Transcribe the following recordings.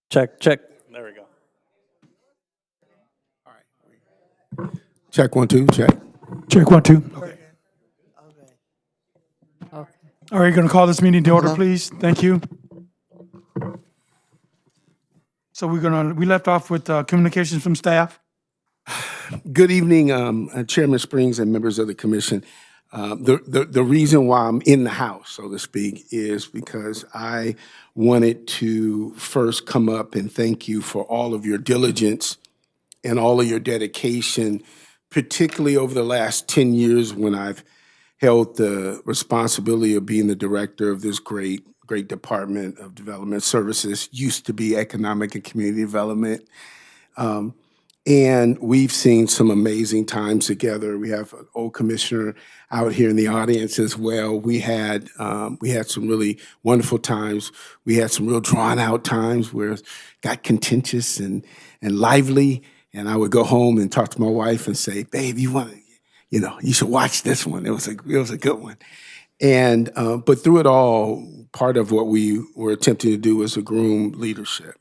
Check, check. There we go. Check 1 2 check. Check 1 2. Okay. All right, going to call this meeting to order, please. Thank you. So we left off with communications from staff. Good evening, Chairman Springs and members of the commission. The reason why I'm in the house, so to speak, is because I wanted to first come up and thank you for all of your diligence and all of your dedication, particularly over the last 10 years when I've held the responsibility of being the director of this great Department of Development Services, used to be Economic and Community Development. And we've seen some amazing times together. We have an old commissioner out here in the audience as well. We had some really wonderful times. We had some real drawn out times where it got contentious and lively. And I would go home and talk to my wife and say, "Babe, you should watch this one. It was a good one." And but through it all, part of what we were attempting to do was to groom leadership.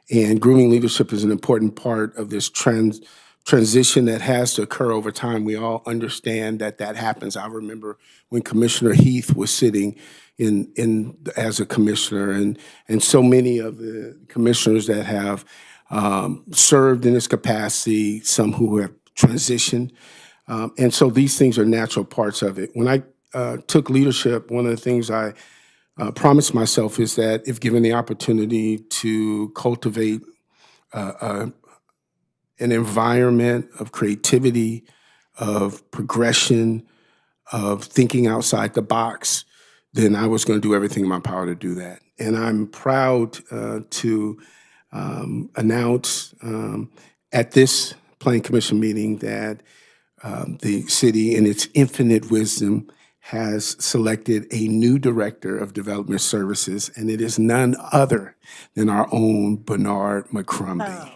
And grooming leadership is an important part of this transition that has to occur over time. We all understand that happens. I remember when Commissioner Heath was sitting in as a commissioner, and so many of the commissioners that have served in this capacity, some who have transitioned. And so these things are natural parts of it. When I took leadership, one of the things I promised myself is that if given the opportunity to cultivate an environment of creativity, of progression, of thinking outside the box, then I was going to do everything in my power to do that. And I'm proud to announce at this Planning Commission meeting that the city, in its infinite wisdom, has selected a new director of development services, and it is none other than our own Bernard McCrumbie.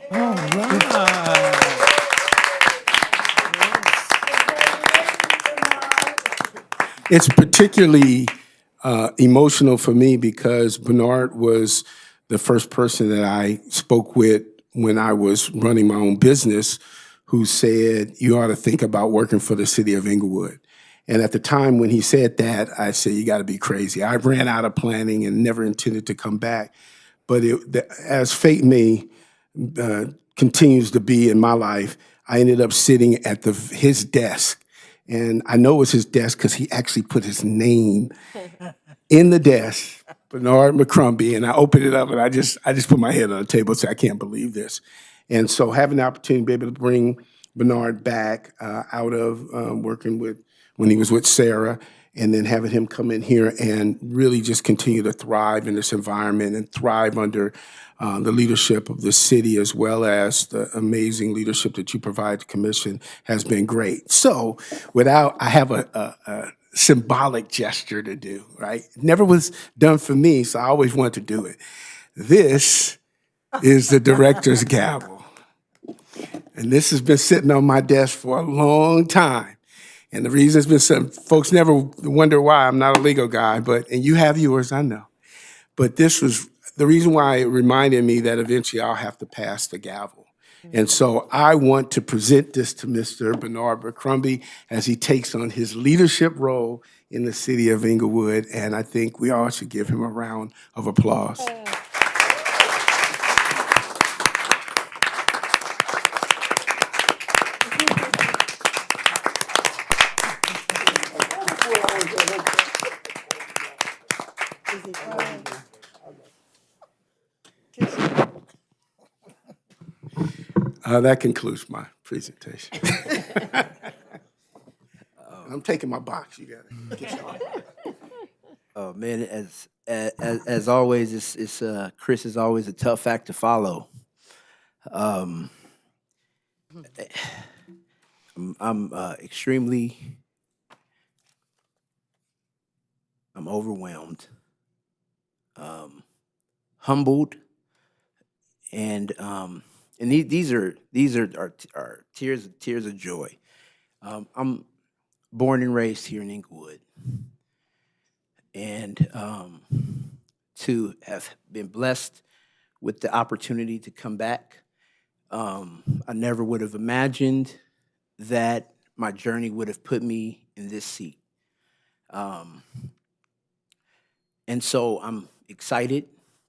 It's particularly emotional for me because Bernard was the first person that I spoke with when I was running my own business who said, "You ought to think about working for the city of Inglewood." And at the time when he said that, I said, "You got to be crazy." I ran out of planning and never intended to come back. But as fate may continues to be in my life, I ended up sitting at his desk. And I know it was his desk because he actually put his name in the desk, Bernard McCrumbie, and I opened it up and I just put my head on the table and said, "I can't believe this." And so having the opportunity to be able to bring Bernard back out of working with when he was with Sarah, and then having him come in here and really just continue to thrive in this environment and thrive under the leadership of the city, as well as the amazing leadership that you provide the commission, has been great. So I have a symbolic gesture to do, right? It never was done for me, so I always wanted to do it. This is the director's gavel. And this has been sitting on my desk for a long time. And the reason it's been some folks never wonder why I'm not a legal guy, and you have yours, I know. But this was the reason why it reminded me that eventually I'll have to pass the gavel. And so I want to present this to Mr. Bernard McCrumbie as he takes on his leadership role in the city of Inglewood. And I think we all should give him a round of applause. That concludes my presentation. I'm taking my box. You got it. Oh man, as always, it's Chris is always a tough act to follow. Um, I'm extremely, I'm overwhelmed, humbled, and these are tears of joy. I'm born and raised here in Inglewood, and to have been blessed with the opportunity to come back. I never would have imagined that my journey would have put me in this seat. Um, and so I'm excited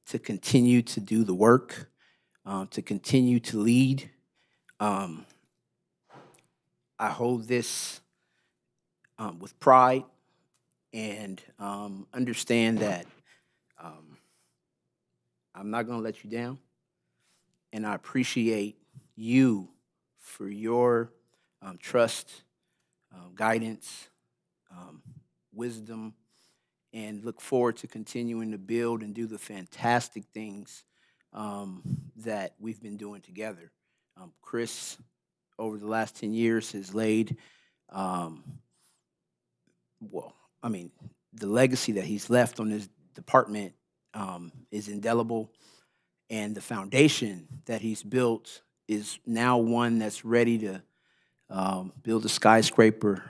to continue to do the work, to continue to lead. Um, I hold this with pride and understand that um, I'm not going to let you down. And I appreciate you for your trust, guidance, um, wisdom, and look forward to continuing to build and do the fantastic things that we've been doing together. Chris, over the last 10 years, has laid, um, well, I mean, the legacy that he's left on this department is indelible, and the foundation that he's built is now one that's ready to build a skyscraper,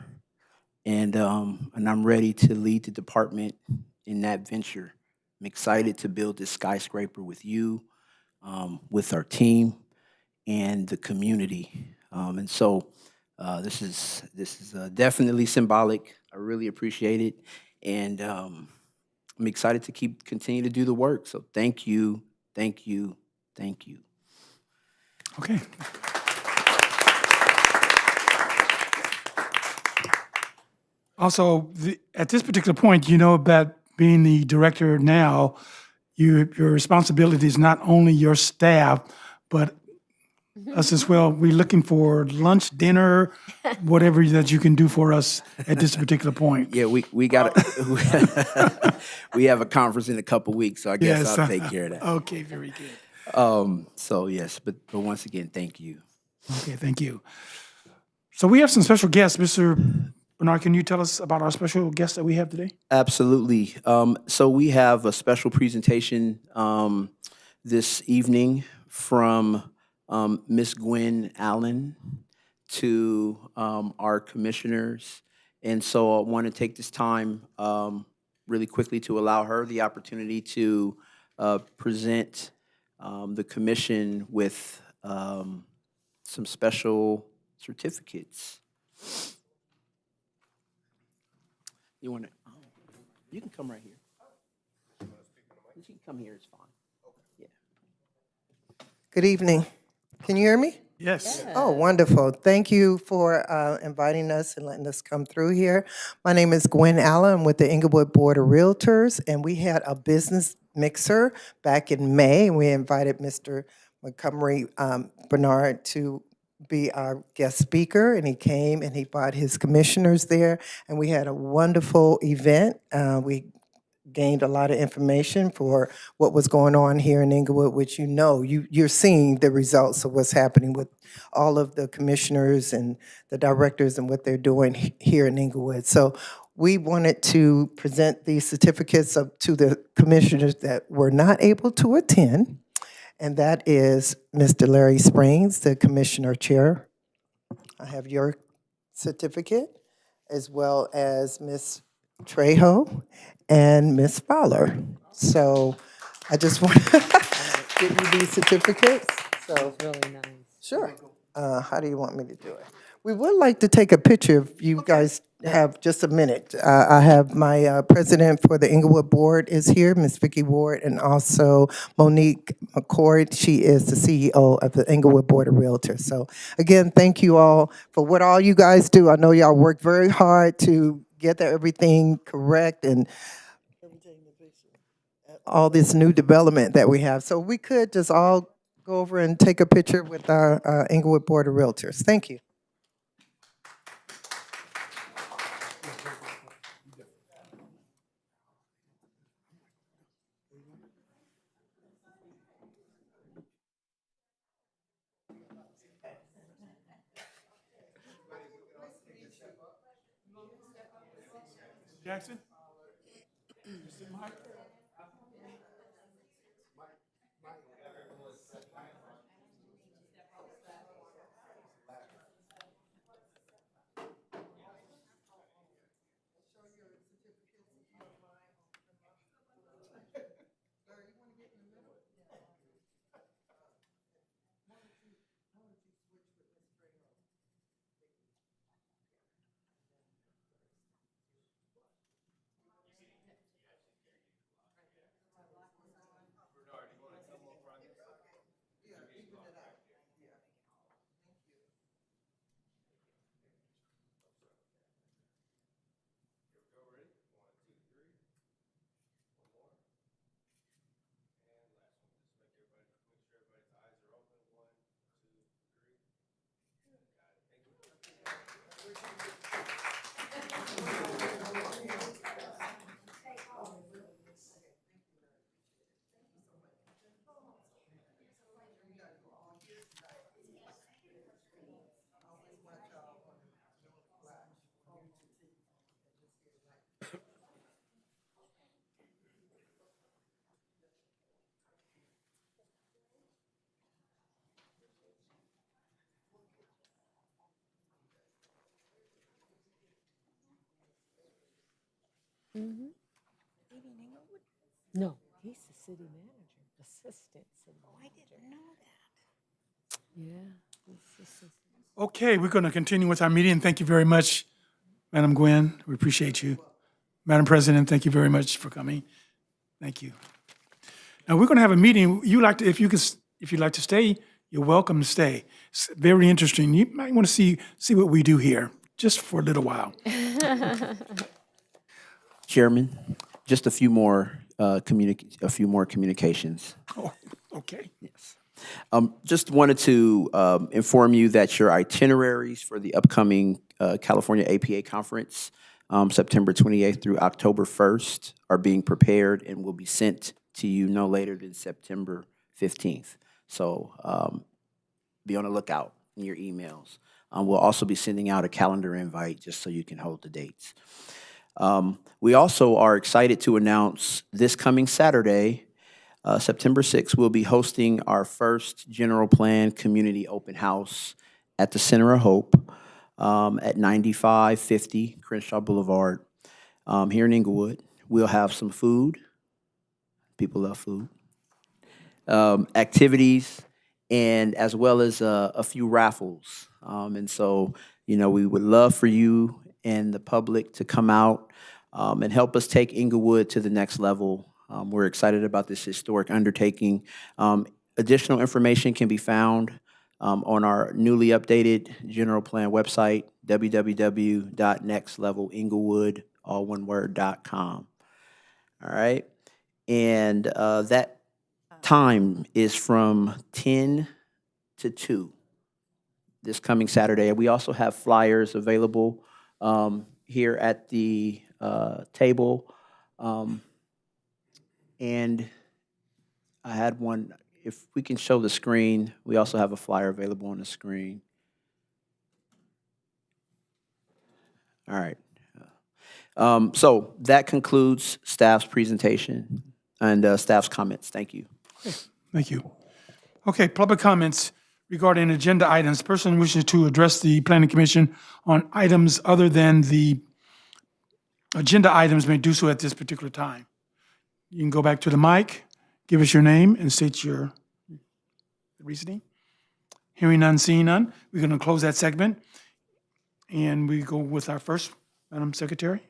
and I'm ready to lead the department in that venture. I'm excited to build this skyscraper with you, with our team, and the community. And so this is definitely symbolic. I really appreciate it, and I'm excited to continue to do the work. So thank you, thank you, thank you. Okay. Also, at this particular point, you know that being the director now, your responsibility is not only your staff, but us as well. We're looking for lunch, dinner, whatever that you can do for us at this particular point. Yeah, we got we have a conference in a couple weeks, so I guess Yes. I'll take care of that. Okay, very good. So yes, but once again, thank you. Okay, thank you. So we have some special guests. Mr. Bernard, can you tell us about our special guest that we have today? Absolutely. So we have a special presentation this evening from Miss Gwen Allen to our commissioners. And so I want to take this time really quickly to allow her the opportunity to present the commission with some special certificates. You want to? You can come right here. You can come here. It's fine. Yeah. Good evening. Can you hear me? Yes. Oh, wonderful. Thank you for inviting us and letting us come through here. My name is Gwen Allen. I'm with the Inglewood Board of Realtors, and we had a business mixer back in May, and we invited Mr. Montgomery Bernard to be our guest speaker, and he came and he brought his commissioners there, and we had a wonderful event. We gained a lot of information for what was going on here in Inglewood, which you're seeing the results of what's happening with all of the commissioners and the directors and what they're doing here in Inglewood. So we wanted to present these certificates to the commissioners that were not able to attend, and that is Mr. Larry Springs, the commissioner chair. I have your certificate, as well as Ms. Trejo and Ms. Fowler. So I just want to give you these certificates. So Really nice. sure. How do you want me to do it? We would like to take a picture if you guys have just a minute. I have my president for the Inglewood Board is here, Ms. Vicki Ward, and also Monique McCord. She is the CEO of the Inglewood Board of Realtors. So again, thank you all for what all you guys do. I know y'all work very hard to get everything correct and all this new development that we have. So we could just all go over and take a picture with our Inglewood Board of Realtors. Thank you. Jackson? No, he's the city manager, assistant city manager. I didn't know that. Yeah. he's assistant. Okay, we're going to continue with our meeting. Thank you very much, Madam Gwen. We appreciate you. Madam President, thank you very much for coming. Thank you. Now, we're going to have a meeting. If you'd like to stay, you're welcome to stay. It's very interesting. You might want to see what we do here, just for a little while. Chairman, just a few more communications. Oh, okay. Just wanted to inform you that your itineraries for the upcoming California APA conference, September 28th through October 1st, are being prepared and will be sent to you no later than September 15th. So be on the lookout in your emails. We'll also be sending out a calendar invite just so you can hold the dates. We also are excited to announce this coming Saturday, September 6th, we'll be hosting our first general plan community open house at the Center of Hope at 9550 Crenshaw Boulevard here in Inglewood. We'll have some food. People love food. Activities, and as well as a few raffles. And so, we would love for you and the public to come out and help us take Inglewood to the next level. We're excited about this historic undertaking. Additional information can be found on our newly updated general plan website, www.nextlevelinglewood, all one word.com. All right. And that time is from 10 to 2 this coming Saturday. We also have flyers available here at the table. And I had one, if we can show the screen, we also have a flyer available on the screen. All right. So that concludes staff's presentation and staff's comments. Thank you. Thank you. Okay, public comments regarding agenda items. Person wishing to address the Planning Commission on items other than the agenda items may do so at this particular time. You can go back to the mic, give us your name, and state your reasoning. Hearing none, seeing none, we're going to close that segment. And we go with our first, Madam Secretary.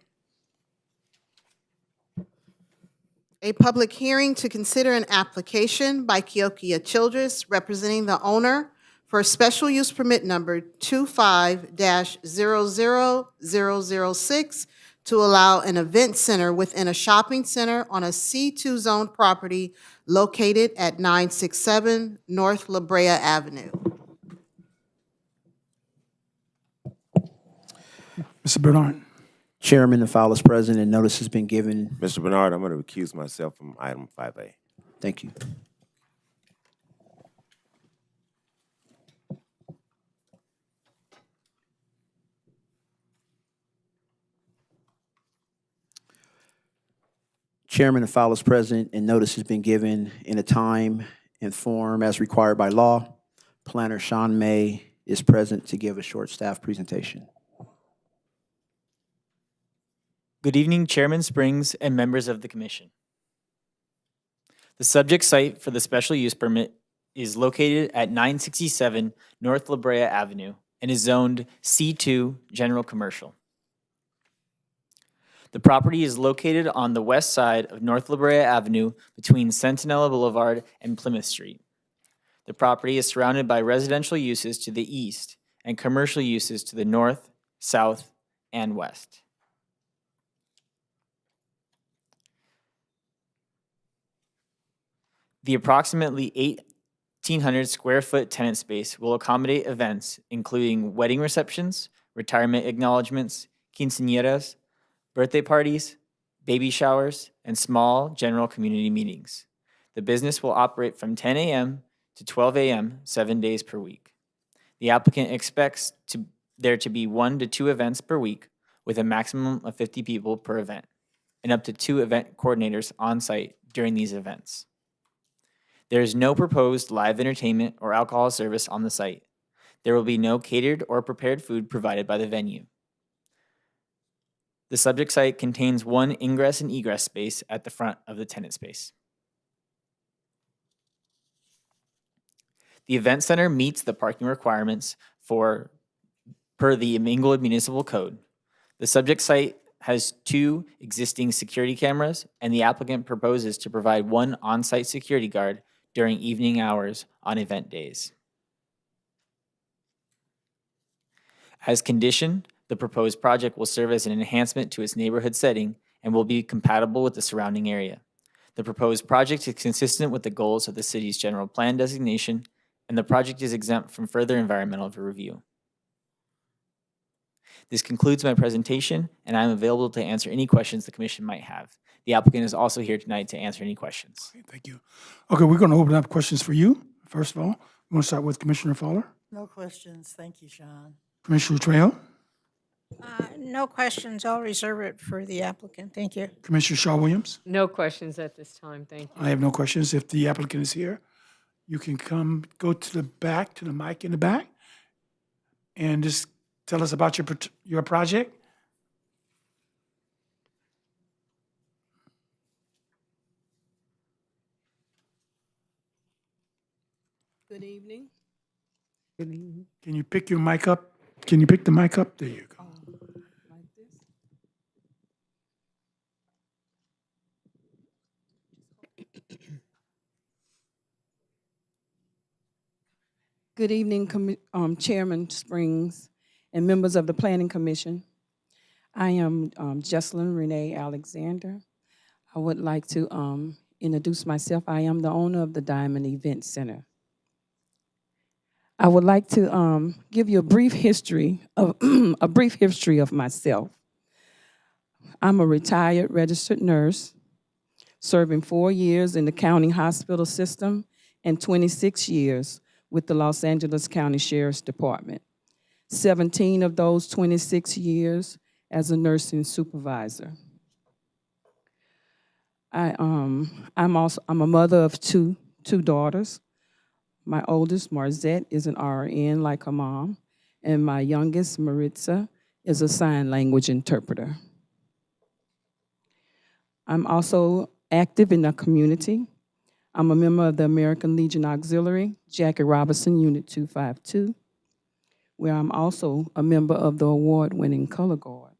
A public hearing to consider an application by Keokia Childress representing the owner for special use permit number 25-00006 to allow an event center within a shopping center on a C2 zone property located at 967 North La Brea Avenue. Mr. Bernard. Chairman, the file is present and notice has been given. Mr. Bernard, I'm going to recuse myself from item 5A. Thank you. Chairman, the file is present and notice has been given in a time and form as required by law. Planner Sean May is present to give a short staff presentation. Good evening, Chairman Springs and members of the Commission. The subject site for the special use permit is located at 967 North La Brea Avenue and is zoned C2 General Commercial. The property is located on the west side of North La Brea Avenue between Centinela Boulevard and Plymouth Street. The property is surrounded by residential uses to the east and commercial uses to the north, south, and west. The approximately 1,800 square foot tenant space will accommodate events including wedding receptions, retirement acknowledgements, quinceañeras, birthday parties, baby showers, and small general community meetings. The business will operate from 10 a.m. to 12 a.m. 7 days per week. The applicant expects there to be 1 to 2 events per week with a maximum of 50 people per event and up to 2 event coordinators on site during these events. There is no proposed live entertainment or alcohol service on the site. There will be no catered or prepared food provided by the venue. The subject site contains one ingress and egress space at the front of the tenant space. The event center meets the parking requirements per the Inglewood Municipal Code. The subject site has 2 existing security cameras, and the applicant proposes to provide 1 on-site security guard during evening hours on event days. As conditioned, the proposed project will serve as an enhancement to its neighborhood setting and will be compatible with the surrounding area. The proposed project is consistent with the goals of the city's general plan designation, and the project is exempt from further environmental review. This concludes my presentation, and I am available to answer any questions the commission might have. The applicant is also here tonight to answer any questions. Okay, thank you. Okay, we're going to open up questions for you. First of all, we want to start with Commissioner Fowler. No questions. Thank you, Sean. Commissioner Trejo. No questions. I'll reserve it for the applicant. Thank you. Commissioner Shaw Williams. No questions at this time, thank you. I have no questions. If the applicant is here, you can go to the back, to the mic in the back, and just tell us about your project. Good evening. Can you pick your mic up? Can you pick the mic up? There you go. Like this. Good evening, Chairman Springs and members of the Planning Commission. I am Jesselyn Renee Alexander. I would like to introduce myself. I am the owner of the Diamond Event Center. I would like to give you a brief history of myself. I'm a retired registered nurse, serving 4 years in the county hospital system and 26 years with the Los Angeles County Sheriff's Department. 17 of those 26 years as a nursing supervisor. I'm a mother of two daughters. My oldest, Marzette, is an RN like her mom, and my youngest, Maritza, is a sign language interpreter. I'm also active in the community. I'm a member of the American Legion Auxiliary, Jackie Robinson Unit 252, where I'm also a member of the award-winning Color Guard.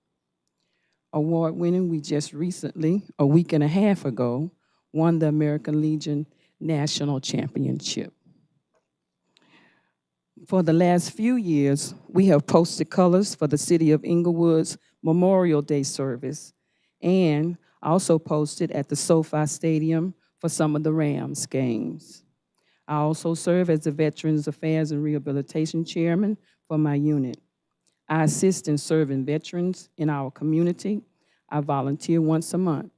Award-winning, we just recently, a week and a half ago, won the American Legion National Championship. For the last few years, we have posted colors for the City of Inglewood's Memorial Day service and also posted at the SoFi Stadium for some of the Rams games. I also serve as the Veterans Affairs and Rehabilitation Chairman for my unit. I assist in serving veterans in our community. I volunteer once a month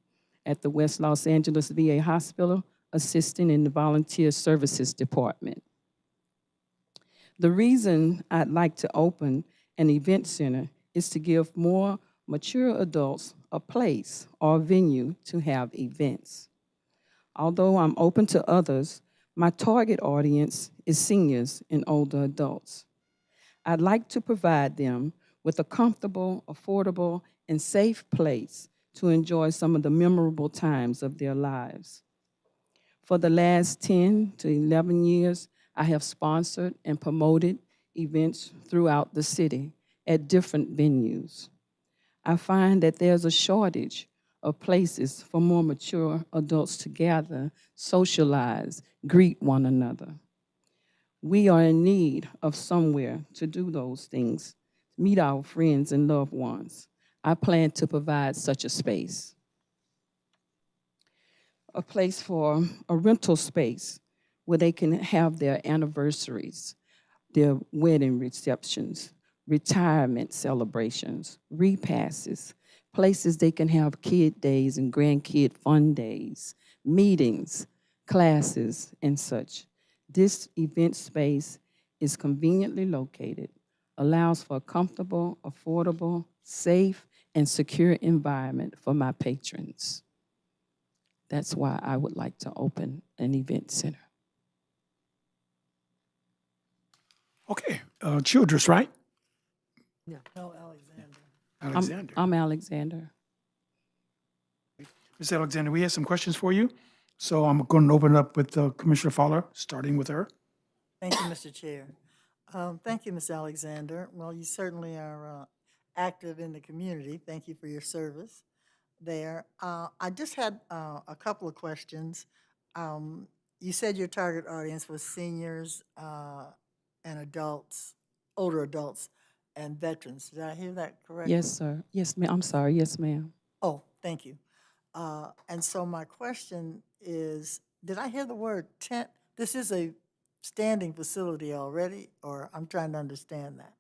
at the West Los Angeles VA Hospital, assisting in the Volunteer Services Department. The reason I'd like to open an event center is to give more mature adults a place or venue to have events. Although I'm open to others, my target audience is seniors and older adults. I'd like to provide them with a comfortable, affordable, and safe place to enjoy some of the memorable times of their lives. For the last 10 to 11 years, I have sponsored and promoted events throughout the city at different venues. I find that there's a shortage of places for more mature adults to gather, socialize, greet one another. We are in need of somewhere to do those things, meet our friends and loved ones. I plan to provide such a space. A place for a rental space where they can have their anniversaries, their wedding receptions, retirement celebrations, repasses, places they can have kid days and grandkid fun days, meetings, classes, and such. This event space is conveniently located, allows for a comfortable, affordable, safe, and secure environment for my patrons. That's why I would like to open an event center. Okay, Childress, right? No, Alexander. Alexander. I'm Alexander. Ms. Alexander, we have some questions for you. So I'm going to open it up with Commissioner Fowler, starting with her. Thank you, Mr. Chair. Thank you, Ms. Alexander. Well, you certainly are active in the community. Thank you for your service there. I just had a couple of questions. You said your target audience was seniors and adults, older adults, and veterans. Did I hear that correctly? Yes, sir. Yes, ma'am. I'm sorry. Yes, ma'am. Oh, thank you. And so my question is, did I hear the word tent? This is a standing facility already, or I'm trying to understand that.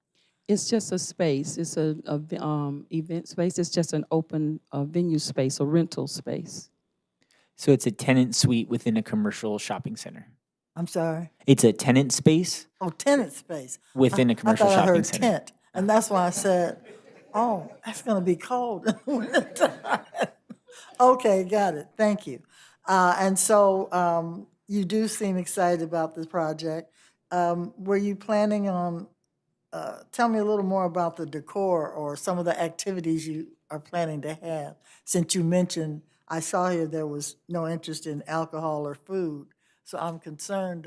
It's just a space. It's event space. It's just an open venue space, a rental space. So it's a tenant suite within a commercial shopping center. I'm sorry. It's a tenant space Oh, tenant space. within a commercial I thought I shopping heard center. tent, and that's why I said, oh, that's gonna be cold in the wintertime. Okay, got it. Thank you. And so you do seem excited about this project. Were you planning on, tell me a little more about the decor or some of the activities you are planning to have? Since you mentioned, I saw here there was no interest in alcohol or food. So I'm concerned,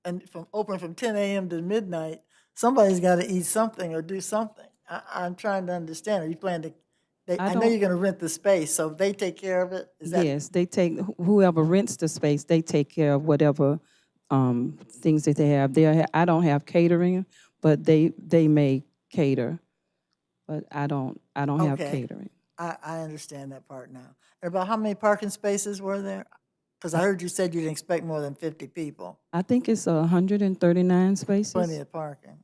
and from open from 10 a.m. to midnight, somebody's got to eat something or do something. I'm trying to understand. Are you planning to, I know don't- you're going to rent the space, so they take care of it? Is that? Yes, they take, whoever rents the space, they take care of whatever things that they have. I don't have catering, but they may cater, but I don't have Okay. catering. I understand that part now. And about how many parking spaces were there? Because I heard you said you didn't expect more than 50 people. I think it's 139 spaces. Plenty of parking.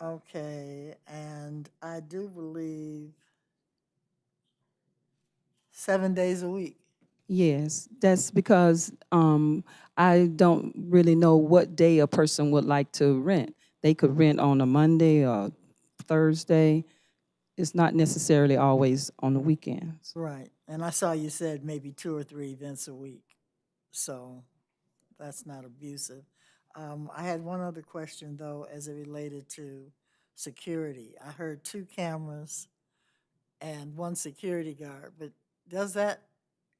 Okay, and I do believe 7 days a week. Yes, that's because I don't really know what day a person would like to rent. They could rent on a Monday or Thursday. It's not necessarily always on the weekends. Right, and I saw you said maybe 2 or 3 events a week, so that's not abusive. I had one other question, though, as it related to security. I heard 2 cameras and 1 security guard, but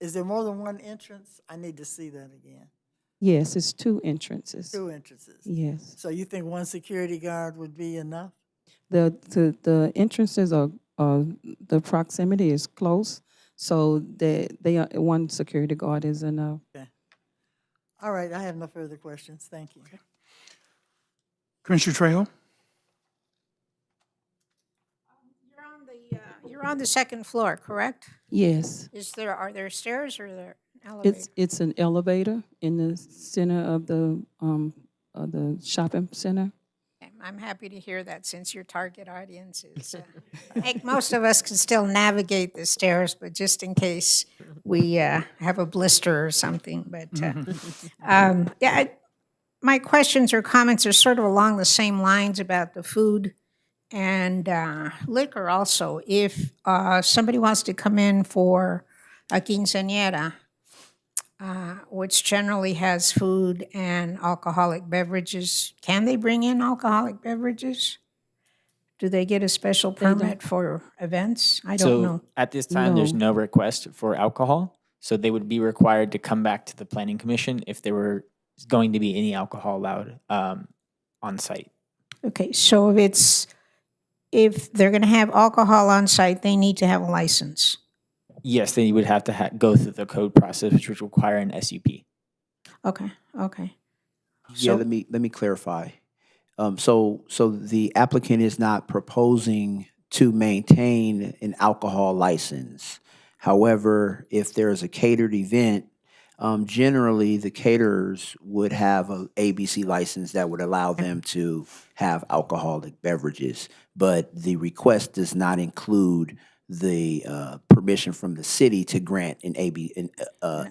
is there more than 1 entrance? I need to see that again. Yes, it's 2 entrances. 2 entrances. Yes. So you think 1 security guard would be enough? The entrances are, the proximity is close, so they are, 1 security guard is enough. Okay. All right, I have no further questions. Thank you. Commissioner Trejo? You're on the second floor, correct? Yes. Are there stairs or there elevator? It's an elevator in the center of the shopping center. I'm happy to hear that since your target audience is, I think most of us can still navigate the stairs, but just in case we have a blister or something. But my questions or comments are sort of along the same lines about the food and liquor also. If somebody wants to come in for a quinceañera, which generally has food and alcoholic beverages, can they bring in alcoholic beverages? Do they get a special permit for events? I don't know. So at this time, there's no request for alcohol. So they would be required to come back to the planning commission if there were going to be any alcohol allowed on site. Okay, so if they're going to have alcohol on site, they need to have a license. Yes, they would have to go through the code process, which would require an SUP. Okay. Yeah, So- let me clarify. So the applicant is not proposing to maintain an alcohol license. However, if there's a catered event, generally the caterers would have a ABC license that would allow them to have alcoholic beverages. But the request does not include the permission from the city to grant an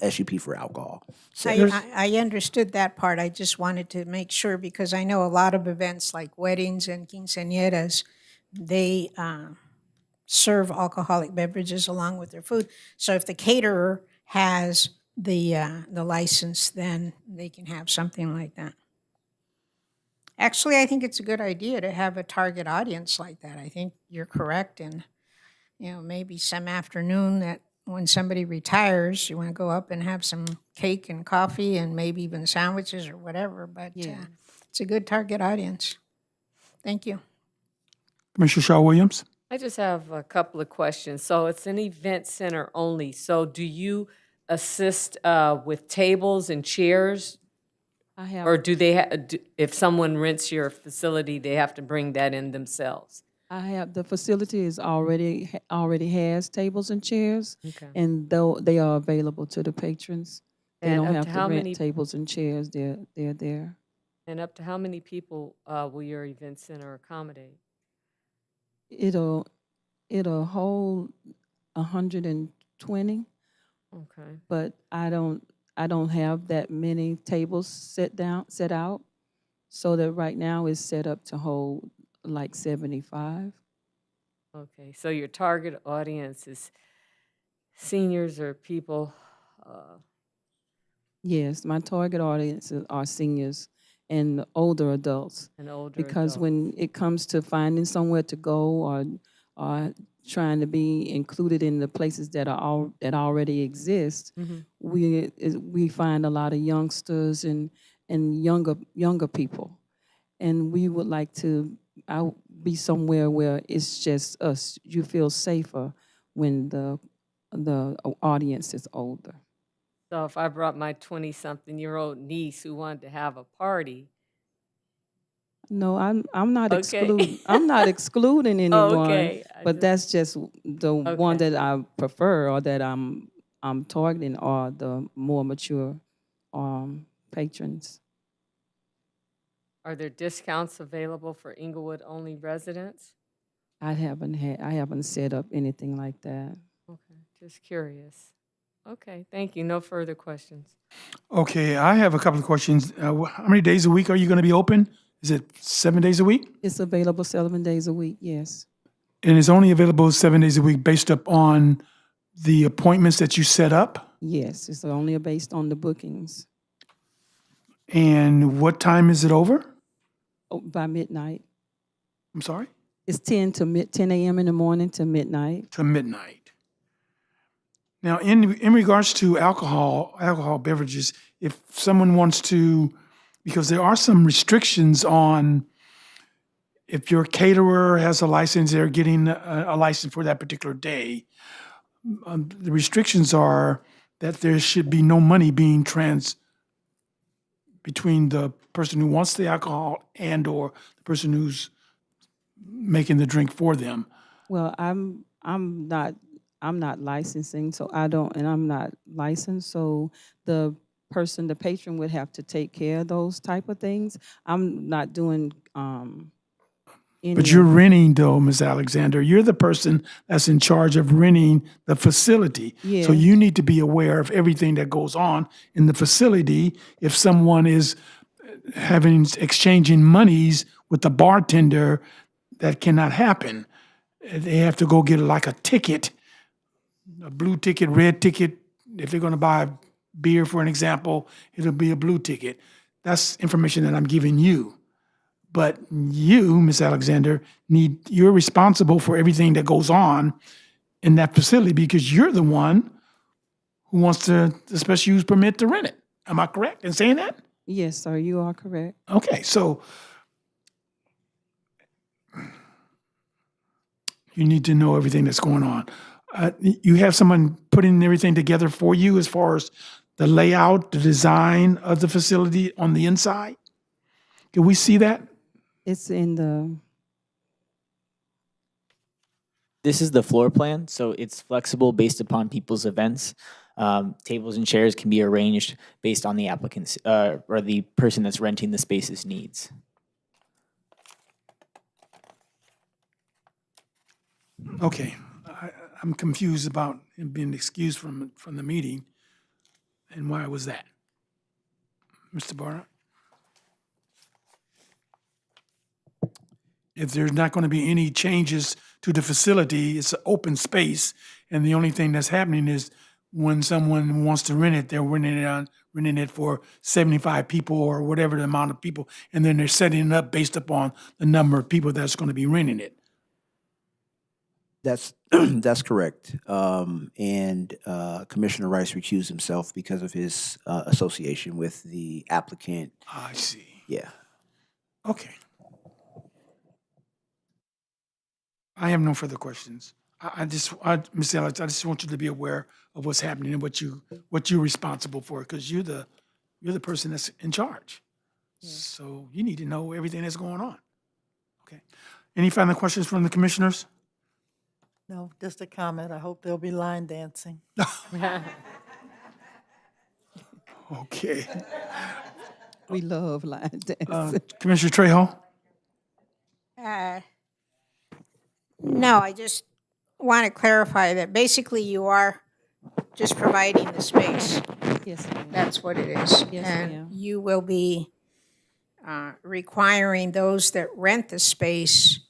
SUP for alcohol. So I understood that part. I just wanted to make sure because I know a lot of events like weddings and quinceañeras, they serve alcoholic beverages along with their food. So if the caterer has the license, then they can have something like that. Actually, I think it's a good idea to have a target audience like that. I think you're correct. And, maybe some afternoon that when somebody retires, you want to go up and have some cake and coffee and maybe even sandwiches or whatever. But Yeah. it's a good target audience. Thank you. Commissioner Shaw Williams? I just have a couple of questions. So it's an event center only. So do you assist with tables and chairs? I have. Or do they, if someone rents your facility, they have to bring that in themselves? The facility is already has tables and chairs, Okay. and though they are available to the patrons, they And don't up have to to how rent many- tables and chairs. They're there. And up to how many people will your event center accommodate? It'll hold 120, Okay. but I don't have that many tables set out, so that right now it's set up to hold like 75. Okay, so your target audience is seniors or people, Yes, my target audiences are seniors and older adults. and older Because adults. when it comes to finding somewhere to go or trying to be included in the places that already exist, Mhm. we find a lot of youngsters and younger people, and we would like to be somewhere where it's just us. You feel safer when the audience is older. So if I brought my 20-something-year-old niece who wanted to have a party. No, I'm not Okay. I'm not excluding anyone, Okay, but that's just the one Okay. that I prefer or that I'm targeting are the more mature patrons. Are there discounts available for Inglewood-only residents? I haven't set up anything like that. Okay, just curious. Okay, thank you. No further questions. Okay, I have a couple of questions. How many days a week are you going to be open? Is it 7 days a week? It's available 7 days a week. Yes. And it's only available 7 days a week based upon the appointments that you set up? Yes, it's only based on the bookings. And what time is it over? By midnight. I'm sorry? It's 10 a.m. in the morning to midnight. To midnight. Now, in regards to alcohol beverages, if someone wants to, because there are some restrictions on if your caterer has a license, they're getting a license for that particular day. The restrictions are that there should be no money being between the person who wants the alcohol and or the person who's making the drink for them. Well, I'm not licensing, so I don't, and I'm not licensed, so the patron would have to take care of those type of things. I'm not doing any But you're of- renting though, Ms. Alexander. You're the person that's in charge of renting the facility. So Yes. you need to be aware of everything that goes on in the facility. If someone is exchanging monies with the bartender, that cannot happen. They have to go get like a ticket, a blue ticket, red ticket. If they're going to buy beer, for an example, it'll be a blue ticket. That's information that I'm giving you. But you, Ms. Alexander, you're responsible for everything that goes on in that facility because you're the one who wants the special use permit to rent it. Am I correct in saying that? Yes, sir, you are correct. Okay, so you need to know everything that's going on. You have someone putting everything together for you as far as the layout, the design of the facility on the inside? Can we see that? It's in the, This is the floor plan, so it's flexible based upon people's events. Tables and chairs can be arranged based on the applicant's or the person that's renting the space's needs. Okay, I'm confused about him being excused from the meeting, and why was that? Mr. Barnett? If there's not going to be any changes to the facility, it's an open space, and the only thing that's happening is when someone wants to rent it, they're renting it renting it for 75 people or whatever the amount of people, and then they're setting it up based upon the number of people that's going to be renting it. That's that's correct. And Commissioner Rice recused himself because of his association with the applicant. I see. Yeah. Okay. I have no further questions. Ms. Alex, I just want you to be aware of what's happening and what you're responsible for, because you're the person that's in charge. So you need to know everything that's going on. Okay. Any final questions from the commissioners? No, just a comment. I hope there'll be line dancing. Okay. We love line dancing. Commissioner Trejo? No, I just want to clarify that basically you are just providing the space. Yes, ma'am. That's what it is. Yes, And ma'am. you will be requiring those that rent the space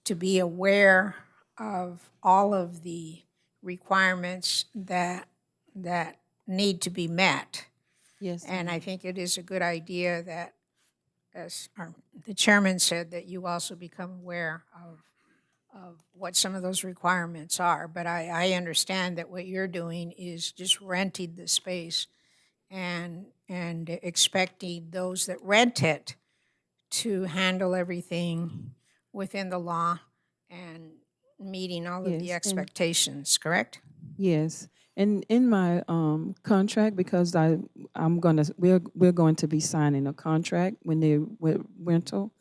to be aware of all of the requirements that need to be met. Yes. And I think it is a good idea that, as the chairman said, that you also become aware of what some of those requirements are. But I understand that what you're doing is just renting the space and expecting those that rent it to handle everything within the law and meeting all of the Yes, and- expectations, correct? Yes, and in my contract, because we're going to be signing a contract when they with rental,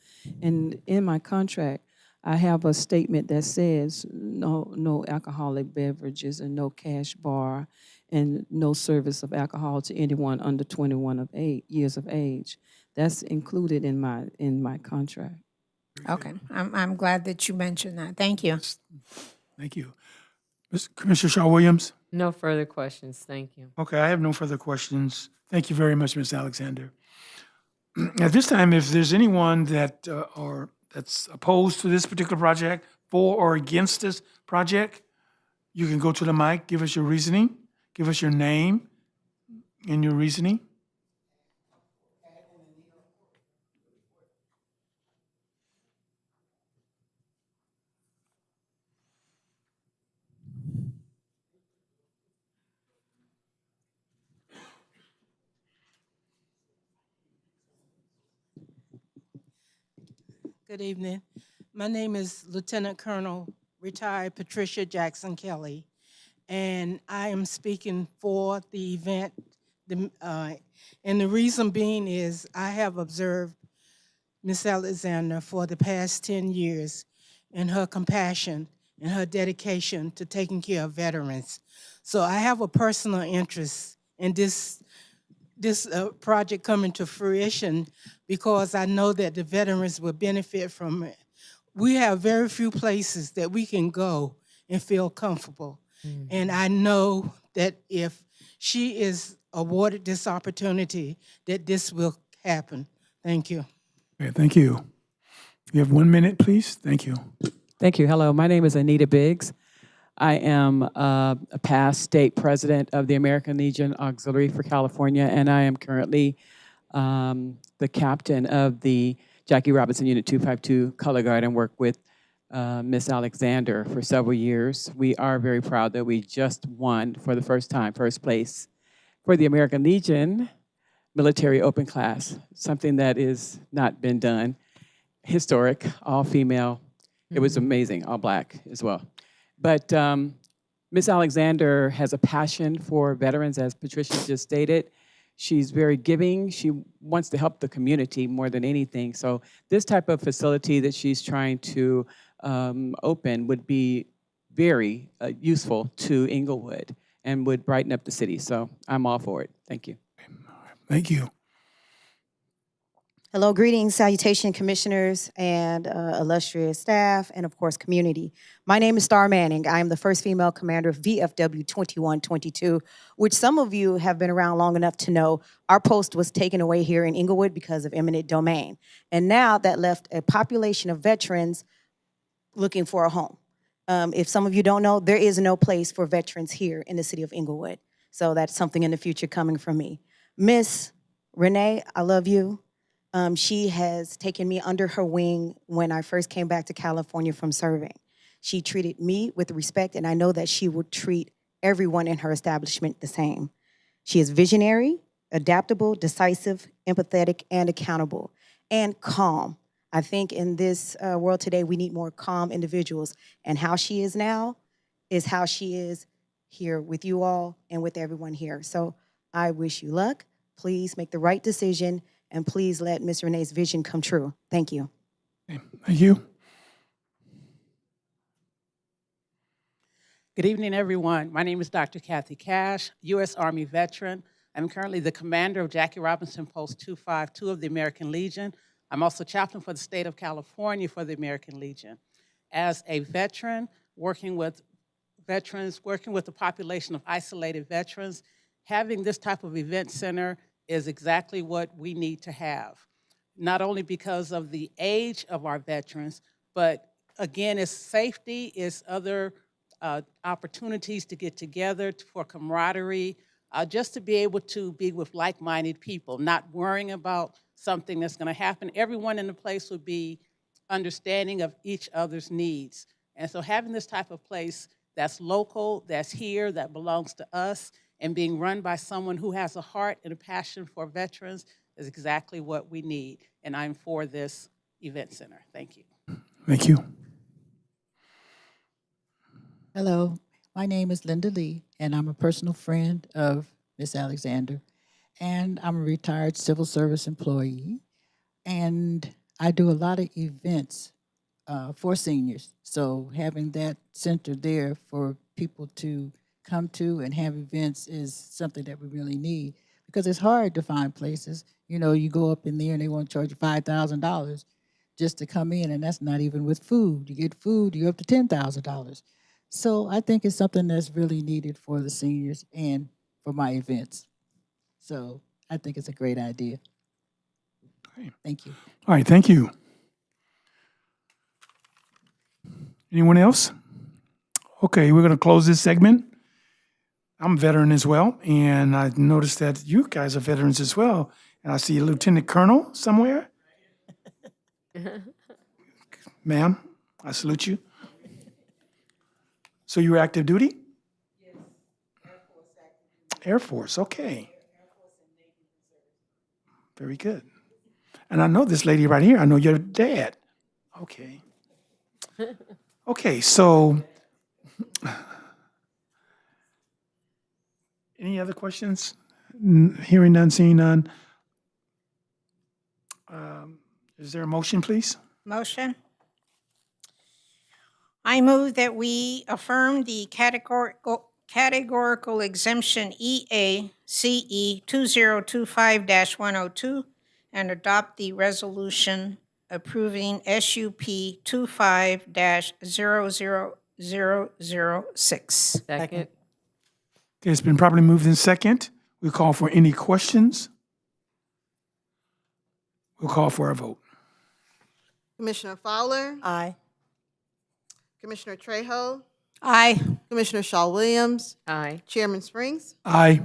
and in my contract, I have a statement that says no alcoholic beverages and no cash bar, and no service of alcohol to anyone under 21 of 8 years of age. That's included in my contract. Okay, I'm glad that you mentioned that. Thank you. Thank you. Commissioner Shaw Williams? No further questions, thank you. Okay, I have no further questions. Thank you very much, Ms. Alexander. At this time, if there's anyone that's opposed to this particular project, for or against this project, you can go to the mic, give us your reasoning, give us your name and your reasoning. Good evening. My name is Lieutenant Colonel retired Patricia Jackson Kelly, and I am speaking for the event. And the reason being is I have observed Miss Alexander for the past 10 years and her compassion and her dedication to taking care of veterans. So I have a personal interest in this project coming to fruition because I know that the veterans will benefit from it. We have very few places that we can go and feel comfortable. And I know that if she is awarded this opportunity, that this will happen. Thank you. Okay, thank you. You have 1 minute, please. Thank you. Thank you. Hello, my name is Anita Biggs. I am a past state president of the American Legion Auxiliary for California, and I am currently the captain of the Jackie Robinson Unit 252 Color Guard and work with Miss Alexander for several years. We are very proud that we just won for the first time, first place for the American Legion Military Open Class, something that is not been done. Historic, all female. It was amazing, all black as well. But Miss Alexander has a passion for veterans, as Patricia just stated. She's very giving. She wants to help the community more than anything. So this type of facility that she's trying to open would be very useful to Inglewood and would brighten up the city. So I'm all for it. Thank you. Thank you. Hello, greetings, salutation, commissioners, and illustrious staff, and of course, community. My name is Star Manning. I am the first female commander of VFW 2122, which some of you have been around long enough to know our post was taken away here in Inglewood because of eminent domain. And now that left a population of veterans looking for a home. If some of you don't know, there is no place for veterans here in the city of Inglewood. So that's something in the future coming from me. Miss Renee, I love you. She has taken me under her wing when I first came back to California from serving. She treated me with respect, and I know that she would treat everyone in her establishment the same. She is visionary, adaptable, decisive, empathetic, and accountable, and calm. I think in this world today, we need more calm individuals, and how she is now is how she is here with you all and with everyone here. So I wish you luck. Please make the right decision, and please let Miss Renee's vision come true. Thank you. Thank you. Good evening, everyone. My name is Dr. Kathy Cash, U.S. Army veteran. I'm currently the commander of Jackie Robinson Post 252 of the American Legion. I'm also chaplain for the state of California for the American Legion. As a veteran, working with the population of isolated veterans, having this type of event center is exactly what we need to have. Not only because of the age of our veterans, but again, it's safety, it's other opportunities to get together for camaraderie, just to be able to be with like-minded people, not worrying about something that's going to happen. Everyone in the place would be understanding of each other's needs. And so having this type of place that's local, that's here, that belongs to us, and being run by someone who has a heart and a passion for veterans is exactly what we need. And I'm for this event center. Thank you. Thank you. Hello, my name is Linda Lee, and I'm a personal friend of Miss Alexander, and I'm a retired civil service employee, and I do a lot of events for seniors. So having that center there for people to come to and have events is something that we really need, because it's hard to find places. You know, you go up in there and they want to charge you $5,000 just to come in, and that's not even with food. You get food, you're up to $10,000. So I think it's something that's really needed for the seniors and for my events. So I think it's a great idea. Thank you. All right, thank you. Anyone else? Okay, we're going to close this segment. I'm a veteran as well, and I noticed that you guys are veterans as well. And I see a lieutenant colonel somewhere. Ma'am, I salute you. So you were active duty? Yes, Air Force, okay. Very good. And I know this lady right here. I know your dad. Okay. Okay, so any other questions? Hearing none, seeing none. Is there a motion, please? Motion. I move that we affirm the categorical exemption EA CE 2025-102 and adopt the resolution approving SUP 25-00006. Second. Okay, it's been properly moved in second. We call for any questions. We'll call for a vote. Commissioner Fowler, Aye. Commissioner Trejo, Aye. Commissioner Shaw Williams, Aye. Chairman Springs. Aye.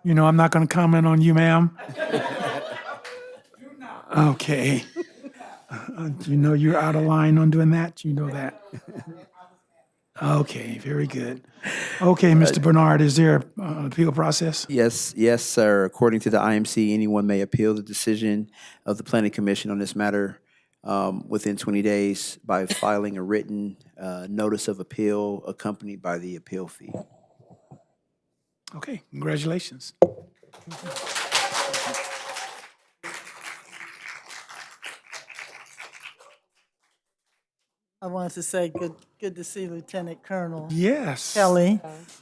You know, I'm not going to comment on you, ma'am. Okay. You know you're out of line on doing that? You know that? Okay, very good. Okay, Mr. Bernard, is there an appeal process? Yes, sir. According to the IMC, anyone may appeal the decision of the Planning Commission on this matter within 20 days by filing a written notice of appeal accompanied by the appeal fee. Okay, congratulations. I wanted to say good to see Lieutenant Colonel Yes. Kelly.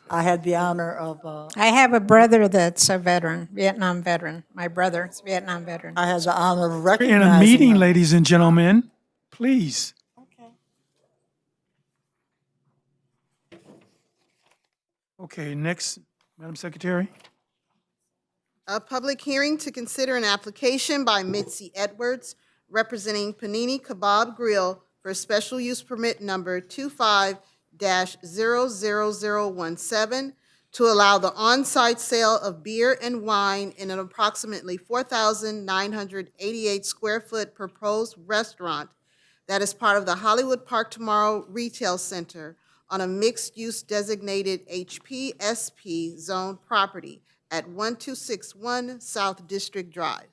I had the honor of, I have a brother that's a veteran, Vietnam veteran. My brother is a Vietnam veteran. I had the honor of We're in recognizing a meeting, him. ladies and gentlemen. Please. Okay, next, Madam Secretary. A public hearing to consider an application by Mitzi Edwards representing Panini Kebab Grill for special use permit number 25-00017 to allow the on-site sale of beer and wine in an approximately 4,988 square foot proposed restaurant that is part of the Hollywood Park Tomorrow Retail Center on a mixed-use designated HPSP zone property at 1261 South District Drive.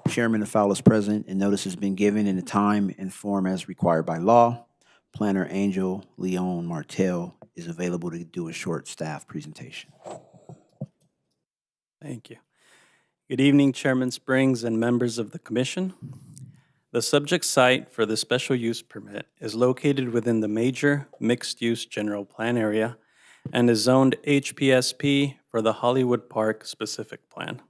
Chairman, the file is present and notice has been given in the time and form as required by law. Planner Angel Leon Martel is available to do a short staff presentation. Thank you. Good evening, Chairman Springs and members of the Commission. The subject site for the special use permit is located within the major mixed-use general plan area and is zoned HPSP for the Hollywood Park specific plan.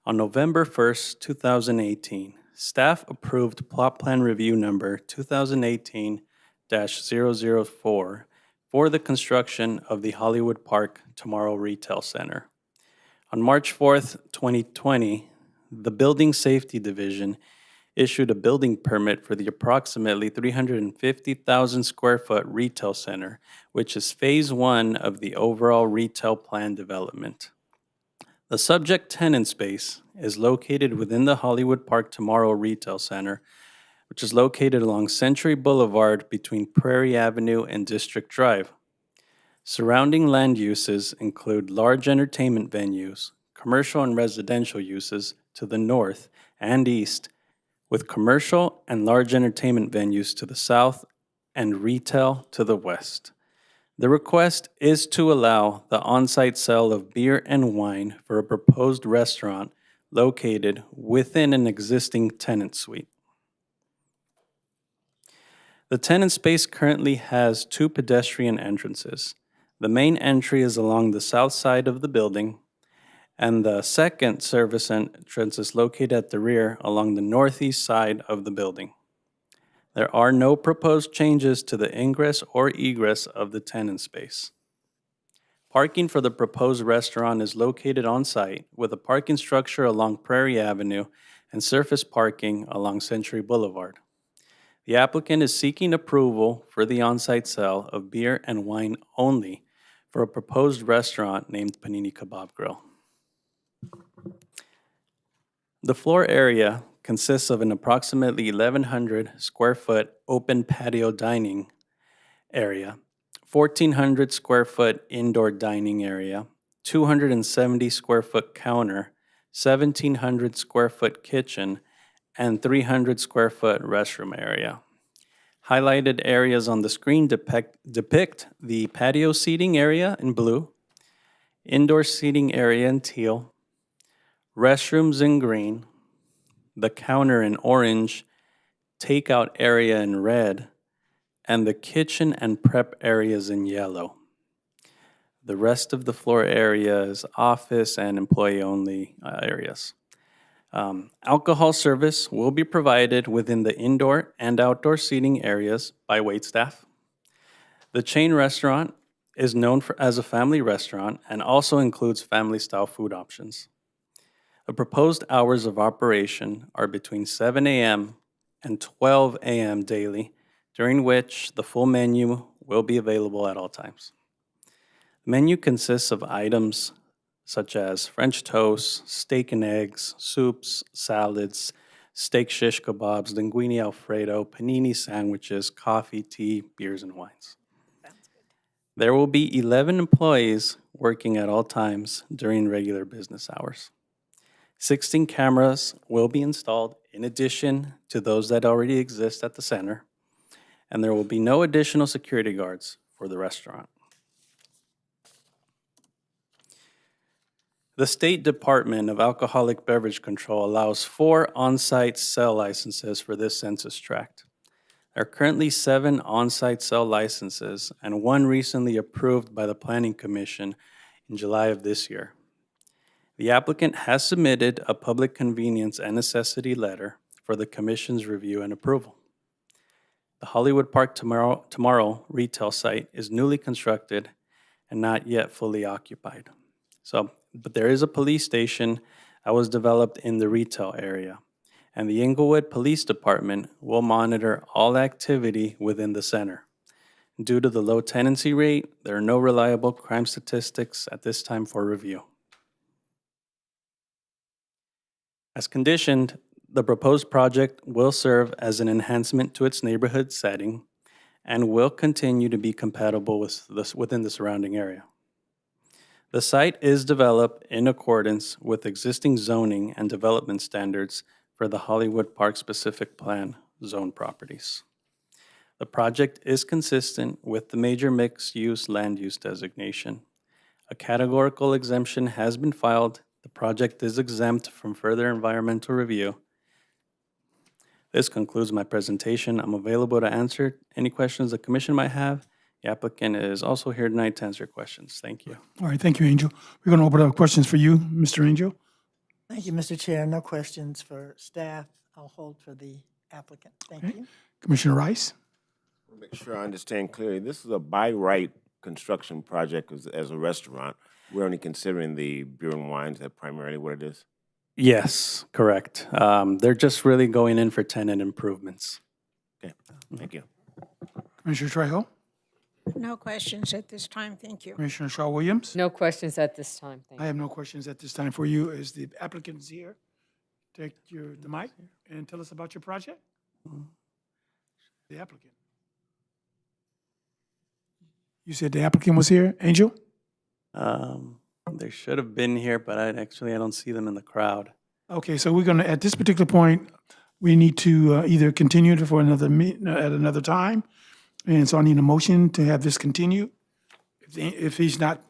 On November 1st, 2018, staff approved plot plan review number 2018-004 for the construction of the Hollywood Park Tomorrow Retail Center. On March 4th, 2020, the Building Safety Division issued a building permit for the approximately 350,000 square foot retail center, which is phase 1 of the overall retail plan development. The subject tenant space is located within the Hollywood Park Tomorrow Retail Center, which is located along Century Boulevard between Prairie Avenue and District Drive. Surrounding land uses include large entertainment venues, commercial and residential uses to the north and east, with commercial and large entertainment venues to the south and retail to the west. The request is to allow the on-site sale of beer and wine for a proposed restaurant located within an existing tenant suite. The tenant space currently has 2 pedestrian entrances. The main entry is along the south side of the building, and the second service entrance is located at the rear along the northeast side of the building. There are no proposed changes to the ingress or egress of the tenant space. Parking for the proposed restaurant is located on site with a parking structure along Prairie Avenue and surface parking along Century Boulevard. The applicant is seeking approval for the on-site sale of beer and wine only for a proposed restaurant named Panini Kebab Grill. The floor area consists of an approximately 1,100 square foot open patio dining area, 1,400 square foot indoor dining area, 270 square foot counter, 1,700 square foot kitchen, and 300 square foot restroom area. Highlighted areas on the screen depict the patio seating area in blue, indoor seating area in teal, restrooms in green, the counter in orange, takeout area in red, and the kitchen and prep areas in yellow. The rest of the floor area is office and employee-only areas. Alcohol service will be provided within the indoor and outdoor seating areas by waitstaff. The chain restaurant is known as a family restaurant and also includes family-style food options. The proposed hours of operation are between 7 a.m. and 12 a.m. daily, during which the full menu will be available at all times. The menu consists of items such as French toast, steak and eggs, soups, salads, steak shish kebabs, linguine alfredo, panini sandwiches, coffee, tea, beers, and wines. There will be 11 employees working at all times during regular business hours. 16 cameras will be installed in addition to those that already exist at the center, and there will be no additional security guards for the restaurant. The State Department of Alcoholic Beverage Control allows 4 on-site sale licenses for this census tract. There are currently 7 on-site sale licenses and 1 recently approved by the Planning Commission in July of this year. The applicant has submitted a public convenience and necessity letter for the Commission's review and approval. The Hollywood Park Tomorrow retail site is newly constructed and not yet fully occupied. But there is a police station that was developed in the retail area, and the Inglewood Police Department will monitor all activity within the center. Due to the low tenancy rate, there are no reliable crime statistics at this time for review. As conditioned, the proposed project will serve as an enhancement to its neighborhood setting and will continue to be compatible within the surrounding area. The site is developed in accordance with existing zoning and development standards for the Hollywood Park Specific Plan zone properties. The project is consistent with the major mixed-use land use designation. A categorical exemption has been filed. The project is exempt from further environmental review. This concludes my presentation. I'm available to answer any questions the commission might have. The applicant is also here tonight to answer questions. Thank you. All right, thank you, Angel. We're going to open up questions for you, Mr. Angel. Thank you, Mr. Chair. No questions for staff. I'll hold for the applicant. Thank Okay. you. Commissioner Rice? Make sure I understand clearly. This is a by right construction project as a restaurant. We're only considering the beer and wines. Is that primarily what it is? Yes, correct. They're just really going in for tenant improvements. Okay, thank you. Commissioner Trejo? No questions at this time, thank you. Commissioner Shaw Williams? No questions at this time, thank I you. have no questions at this time for you. Is the applicant here? Take the mic and tell us about your project. The applicant. You said the applicant was here, Angel? They should have been here, but I don't see them in the crowd. Okay, so we're going to, at this particular point, we need to either continue it for another at another time. And so I need a motion to have this continue. If he's not,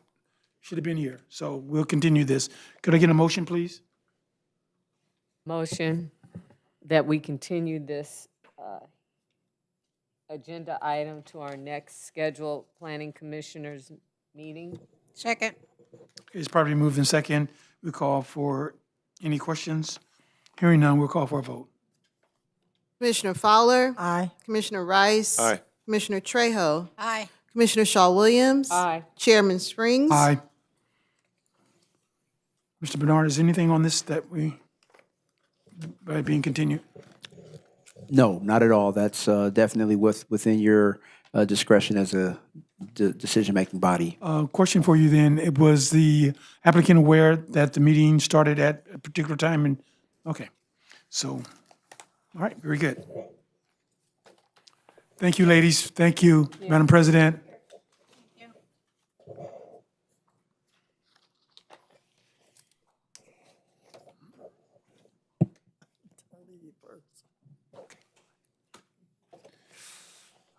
should have been here. So we'll continue this. Could I get a motion, please? Motion that we continue this agenda item to our next scheduled planning commissioners meeting. Second. It's probably moved in second. We call for any questions. Hearing none, we'll call for a vote. Commissioner Fowler? Aye. Commissioner Rice? Aye. Commissioner Trejo? Aye. Commissioner Shaw Williams? Aye. Chairman Springs? Aye. Mr. Bernard, is anything on this that we, by being continued? No, not at all. That's definitely within your discretion as a decision-making body. Question for you then, was the applicant aware that the meeting started at a particular time? And okay, so, all right, very good. Thank you, ladies. Thank you, Madam President.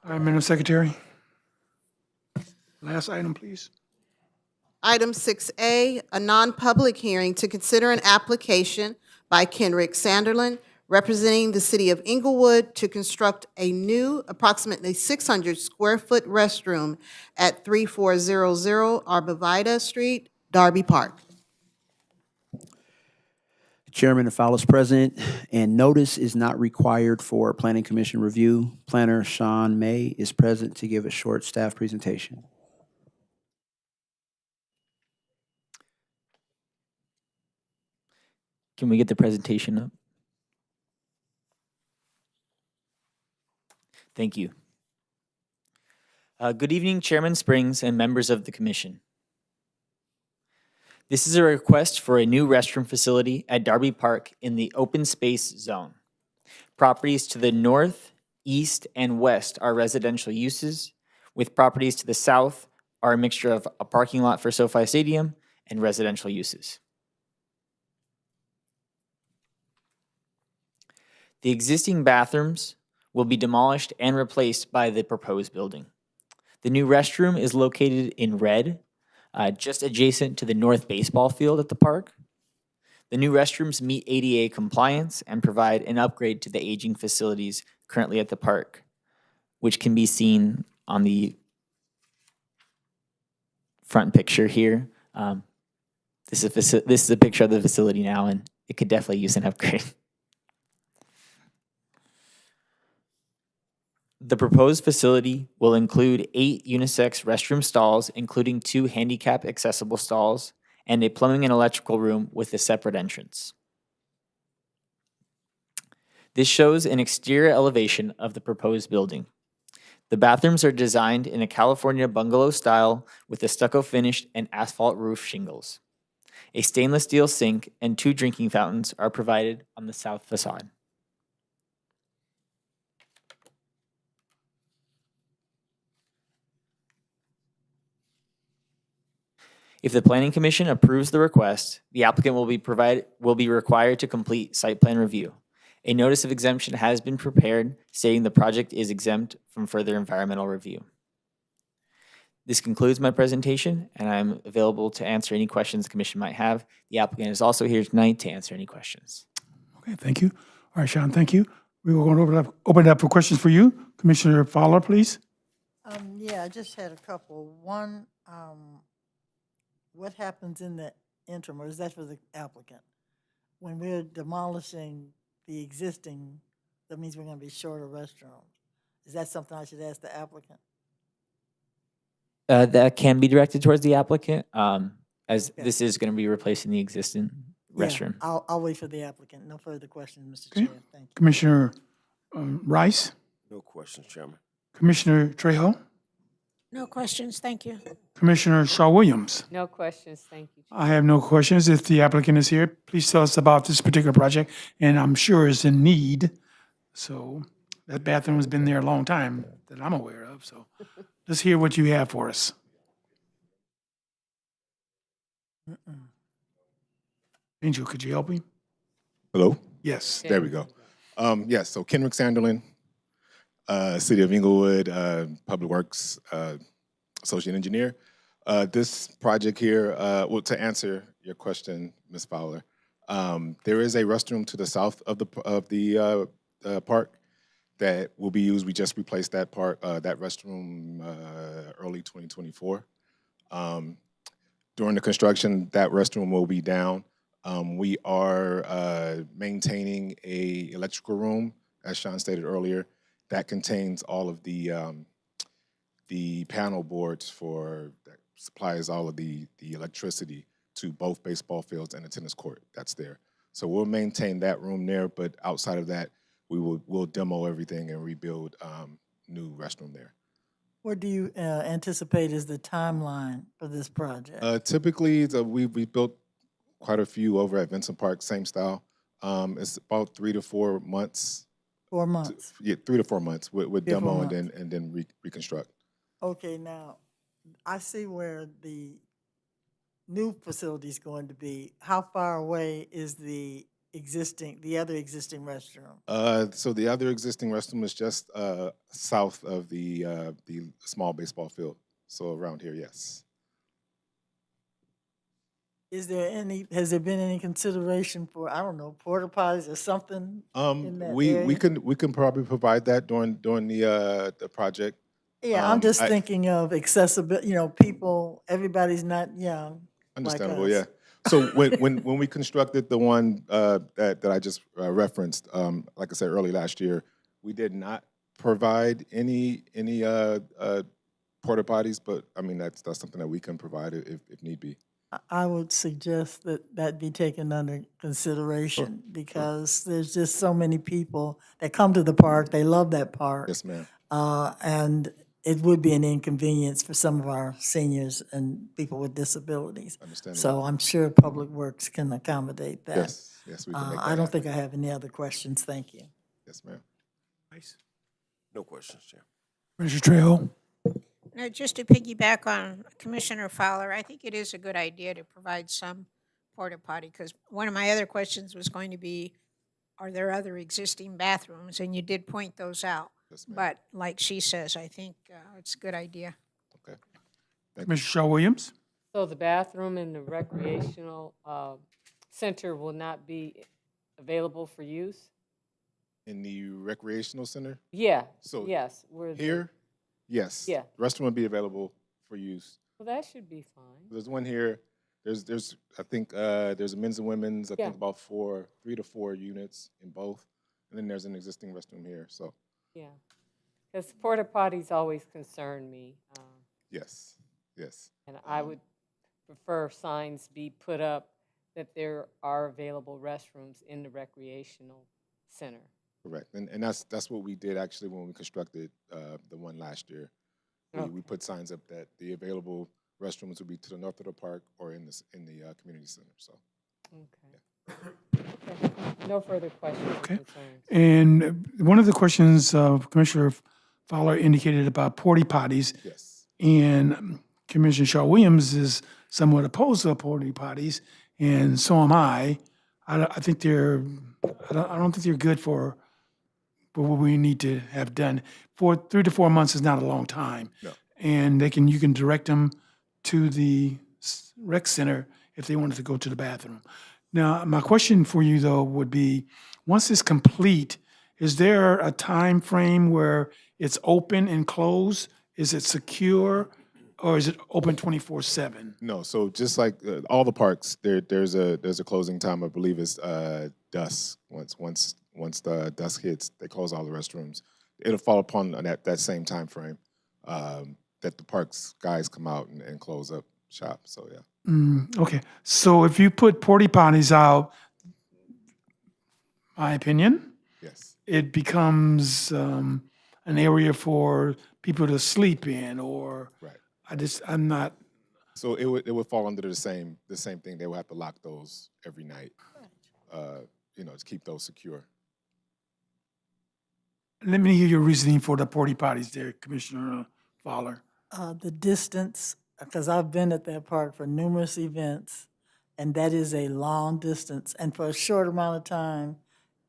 All right, Madam Secretary. Last item, please. Item 6A, a non-public hearing to consider an application by Kenrick Sanderlin, representing the city of Inglewood, to construct a new approximately 600-square-foot restroom at 3400 Arborvitae Street, Darby Park. Chairman Fowler's present, and notice is not required for Planning Commission review. Planner Sean May is present to give a short staff presentation. Can we get the presentation up? Thank you. Good evening, Chairman Springs and members of the commission. This is a request for a new restroom facility at Darby Park in the open space zone. Properties to the north, east, and west are residential uses, with properties to the south are a mixture of a parking lot for SoFi Stadium and residential uses. The existing bathrooms will be demolished and replaced by the proposed building. The new restroom is located in red, just adjacent to the north baseball field at the park. The new restrooms meet ADA compliance and provide an upgrade to the aging facilities currently at the park, which can be seen on the front picture here. This is a picture of the facility now, and it could definitely use an upgrade. The proposed facility will include 8 unisex restroom stalls, including 2 handicap accessible stalls and a plumbing and electrical room with a separate entrance. This shows an exterior elevation of the proposed building. The bathrooms are designed in a California bungalow style with a stucco finish and asphalt roof shingles. A stainless steel sink and 2 drinking fountains are provided on the south facade. If the Planning Commission approves the request, the applicant will be required to complete site plan review. A notice of exemption has been prepared stating the project is exempt from further environmental review. This concludes my presentation, and I'm available to answer any questions the commission might have. The applicant is also here tonight to answer any questions. Okay, thank you. All right, Sean, thank you. We will go and open it up for questions for you. Commissioner Fowler, please. Yeah, I just had a couple. One, what happens in the interim, or is that for the applicant? When we're demolishing the existing, that means we're gonna be short of restrooms. Is that something I should ask the applicant? That can be directed towards the applicant, as Okay. this is going to be replacing the existing restroom. Yeah, I'll wait for the applicant. No further questions, Mr. Okay. Chair. Thank you. Commissioner Rice, No questions, Chairman. Commissioner Trejo, No questions, thank you. Commissioner Shaw Williams. No questions, thank you. I have no questions. If the applicant is here, please tell us about this particular project, and I'm sure it's in need. So that bathroom has been there a long time that I'm aware of, so let's hear what you have for us. Angel, could you help me? Hello? Yes. There we go. Yes, so Kenrick Sanderlin, City of Inglewood, Public Works Associate Engineer. This project here, well, to answer your question, Ms. Fowler, there is a restroom to the south of the park that will be used. We just replaced that restroom early 2024. During the construction, that restroom will be down. We are maintaining a electrical room, as Sean stated earlier, that contains all of the panel boards that supplies all of the electricity to both baseball fields and the tennis court that's there. So we'll maintain that room there, but outside of that, we'll demo everything and rebuild new restroom there. What do you anticipate is the timeline for this project? Typically, we built quite a few over at Vincent Park, same style. It's about 3 to 4 months. 4 months. Yeah, 3 to 4 months with 3 to 4 demo months. and then reconstruct. Okay, now, I see where the new facility is going to be. How far away is the other existing restroom? So the other existing restroom is just south of the small baseball field. So around here, yes. Has there been any consideration for, I don't know, porta potties or something in that area? We can probably provide that during the project. Yeah, I'm just thinking of accessibility, people, everybody's not young like Understandable, us. yeah. So when we constructed the one that I just referenced, like I said early last year, we did not provide any porta potties, but I mean that's something that we can provide if need be. I would suggest that be taken under consideration because there's just so many people that come to the park, they love that park. Yes, ma'am. And it would be an inconvenience for some of our seniors and people with disabilities. Understandable. So I'm sure Public Works can accommodate that. Yes, we can make that I don't happen. think I have any other questions. Thank you. Yes, ma'am. No questions, Chair. Commissioner Trejo. Now, just to piggyback on Commissioner Fowler, I think it is a good idea to provide some porta potty, because one of my other questions was going to be, are there other existing bathrooms? And you did point those out. Yes, ma'am. But like she says, I think it's a good idea. Okay. Commissioner Shaw Williams. So the bathroom in the recreational center will not be available for use? In the recreational center? Yeah, So yes. here? Yes. Yeah. The restroom will be available for use. Well, that should be fine. There's one here. There's I think there's a men's and women's. I think about 3 to 4 units in both, and then there's an existing restroom here. So Yeah, because porta potties always concern me. yes. And I would prefer signs be put up that there are available restrooms in the recreational center. Correct. And that's what we did actually when we constructed the one last year. We put signs up that the available restrooms would be to the north of the park or in the community center. So. Okay. No further questions or Okay. concerns. And one of the questions Commissioner Fowler indicated about porta potties. Yes. And Commissioner Shaw Williams is somewhat opposed to porta potties, and so am I. I think they're, I don't think they're good for what we need to have done. 3 to 4 months is not a long time. No. And you can direct them to the rec center if they wanted to go to the bathroom. Now, my question for you though would be, once it's complete, is there a time frame where it's open and closed? Is it secure, or is it open 24/7? No. So just like all the parks, there's a closing time. I believe it's dusk. Once the dusk hits, they close all the restrooms. It'll fall upon that same time frame that the parks guys come out and close up shop. So yeah. Okay, so if you put porta potties out, my opinion, Yes. it becomes an area for people to sleep in, or Right. I'm not. So it would fall under the same thing. They would have to lock those every night, to keep those secure. Let me hear your reasoning for the porta potties there, Commissioner Fowler. The distance, because I've been at that park for numerous events, and that is a long distance and for a short amount of time.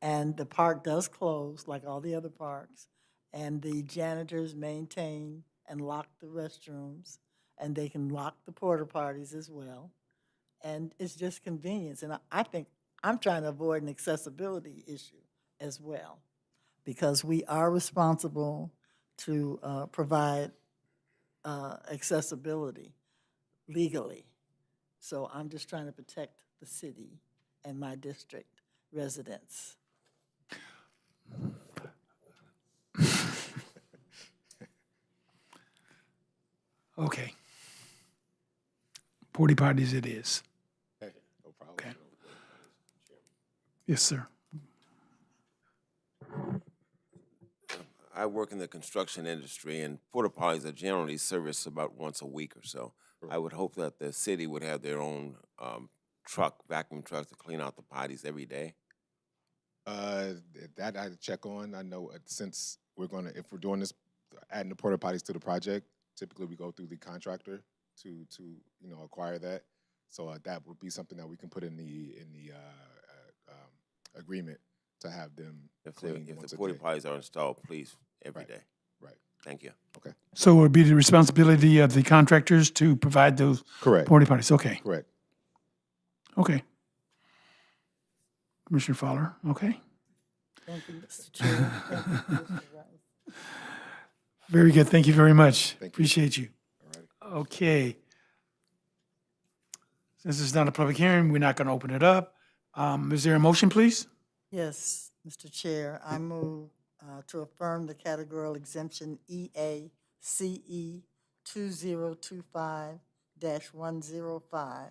And the park does close like all the other parks, and the janitors maintain and lock the restrooms, and they can lock the porta potties as well. And it's just convenience. And I think I'm trying to avoid an accessibility issue as well, because we are responsible to provide accessibility legally. So I'm just trying to protect the city and my district residents. Okay. Porta potties it is. Hey, no problem. Okay. Yes, sir. I work in the construction industry, and porta potties are generally serviced about once a week or so. I would hope that the city would have their own vacuum trucks to clean out the potties every day. That I check on. I know since if we're doing this, adding the porta potties to the project, typically we go through the contractor to acquire that. So that would be something that we can put in the agreement to have them If cleaned the once a porta day. potties are installed, please, every day. Right. Thank you. Okay. So it would be the responsibility of the contractors to provide those Correct. porta potties. Okay. Correct. Okay. Commissioner Fowler. Okay. Thank you, Mr. Chair. Thank you, Commissioner Rice. Very good. Thank you very much. Thank you. Appreciate you. Okay. Since it's not a public hearing, we're not going to open it up. Is there a motion, please? Yes, Mr. Chair, I move to affirm the categorical exemption EACE 2025-105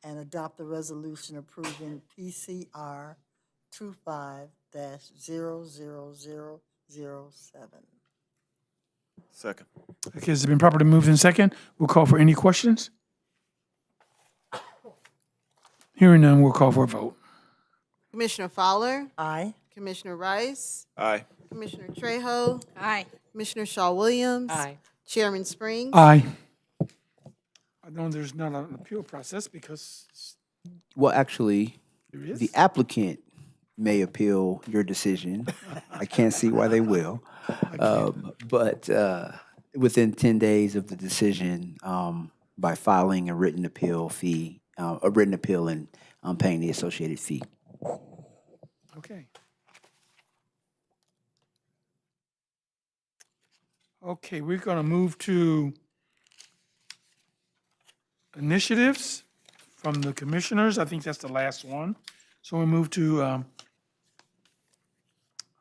and adopt the resolution approving PCR 25-00007. Second. Okay, has it been properly moved in second? We'll call for any questions. Hearing none, we'll call for a vote. Commissioner Fowler, Aye. Commissioner Rice, Aye. Commissioner Trejo, Aye. Commissioner Shaw Williams. Aye. Chairman Springs. Aye. I know there's not an appeal process because Well, actually, there is. the applicant may appeal your decision. I can't see why they will. But within 10 days of the decision, by filing a written appeal and paying the associated fee. Okay. Okay, we're going to move to initiatives from the commissioners. I think that's the last one. So we move to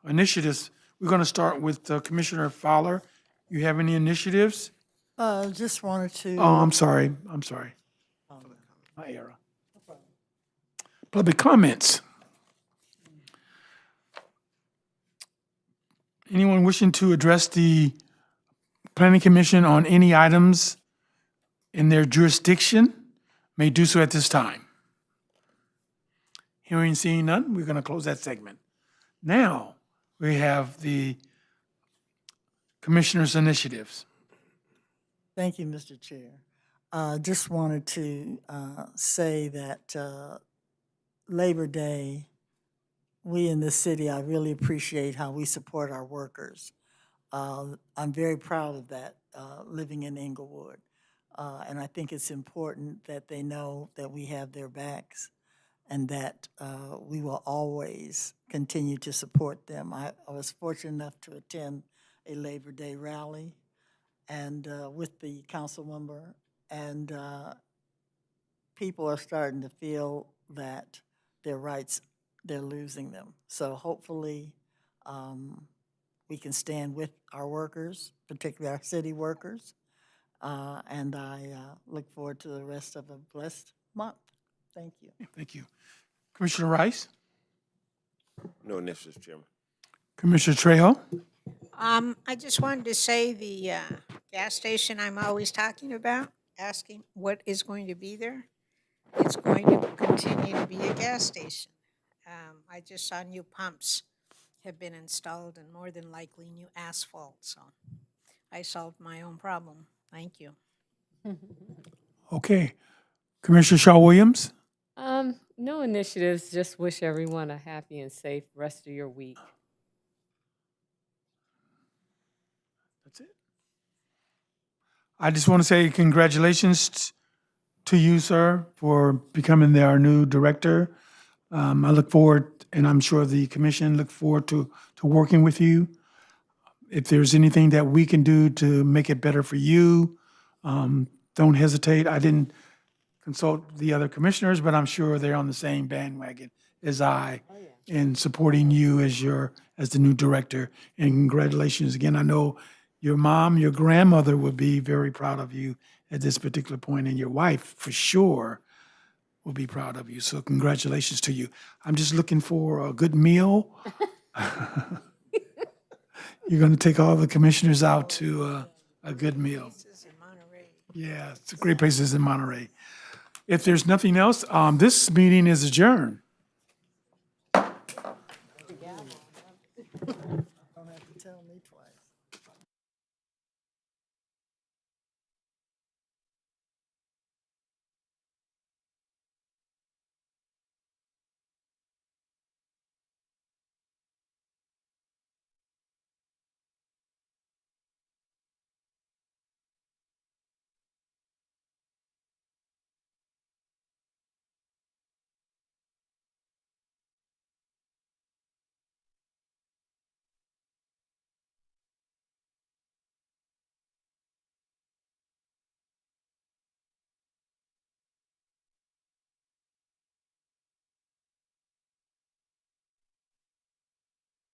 initiatives. We're going to start with Commissioner Fowler. You have any initiatives? Just wanted to. Oh, I'm sorry. I'm sorry. My error. Public comments. Anyone wishing to address the Planning Commission on any items in their jurisdiction may do so at this time. Hearing and seeing none, we're going to close that segment. Now, we have the Commissioners' initiatives. Thank you, Mr. Chair. Just wanted to say that Labor Day, we in this city, I really appreciate how we support our workers. I'm very proud of that, living in Inglewood. And I think it's important that they know that we have their backs and that we will always continue to support them. I was fortunate enough to attend a Labor Day rally and with the council member, and people are starting to feel that their rights, they're losing them. So hopefully we can stand with our workers, particularly our city workers, and I look forward to the rest of a blessed month. Thank you. Thank you. Commissioner Rice? No initiatives, Chairman. Commissioner Trejo? I just wanted to say the gas station I'm always talking about, asking what is going to be there. It's going to continue to be a gas station. I just saw new pumps have been installed and more than likely new asphalt, so I solved my own problem. Thank you. Okay. Commissioner Shaw Williams? No initiatives, just wish everyone a happy and safe rest of your week. That's it. I just want to say congratulations to you, sir, for becoming our new director. I look forward, and I'm sure the commission look forward to working with you. If there's anything that we can do to make it better for you, don't hesitate. I didn't consult the other commissioners, but I'm sure they're on the same bandwagon as I in supporting you as the new director. And congratulations again. I know your mom, your grandmother would be very proud of you at this particular point, and your wife for sure will be proud of you. So congratulations to you. I'm just looking for a good meal. You're going to take all the commissioners out to a good meal. Yeah, it's great places in Monterey. If there's nothing else, this meeting is adjourned. Don't have to tell me twice.